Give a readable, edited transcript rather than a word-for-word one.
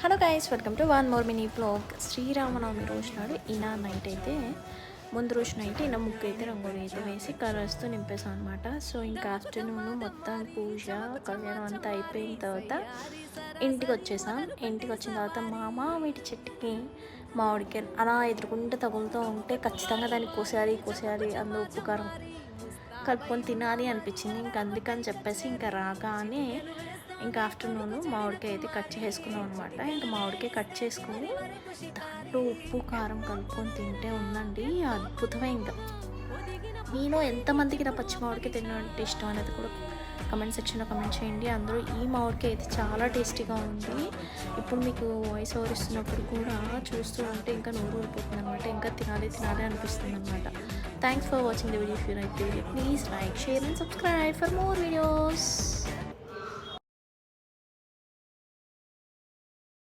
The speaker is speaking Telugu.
Hello guys, welcome to one more mini blog. Sriramanavami రోజు నాడు ఈయన నైట్ అయితే ముందు రోజు నైట్ ఈయన ముగ్గు అయితే రంగోలి అయితే వేసి కలర్స్తో నింపేసాం అనమాట. సో ఇంకా ఆఫ్టర్నూన్ మొత్తం పూజ కళ్యాణం అంతా అయిపోయిన తర్వాత ఇంటికి వచ్చేసాం. ఇంటికి వచ్చిన తర్వాత మా మామిడి చెట్టుకి మామిడికాయలు అలా ఎదురుకుంటే తగులుతూ ఉంటే ఖచ్చితంగా దాన్ని కోసేయాలి అందులో ఉప్పు కారం కలుపుకొని తినాలి అనిపించింది. ఇంకా అందుకని చెప్పేసి ఇంకా రాగానే ఇంకా ఆఫ్టర్నూన్ మామిడికాయ అయితే కట్ చేసుకున్నాం అనమాట. ఇంకా మామిడికాయ కట్ చేసుకుని దాంట్లో ఉప్పు కారం కలుపుకొని తింటే ఉందండి అద్భుతమే. ఇంకా మీలో ఎంతమందికి నా పచ్చి మామిడికాయ తినడానికి ఇష్టం అనేది కూడా కమెంట్ సెక్షన్లో కమెంట్ చేయండి. అందరూ ఈ మామిడికాయ అయితే చాలా టేస్టీగా ఉంది. ఇప్పుడు మీకు వాయిస్ ఓవర్ ఇస్తున్నప్పుడు కూడా చూస్తూ ఉంటే ఇంకా నోరు ఊరిపోతుంది అనమాట. ఇంకా తినాలి అనిపిస్తుంది అనమాట. Thanks for watching the video. If you like the video please like, share and subscribe for more videos.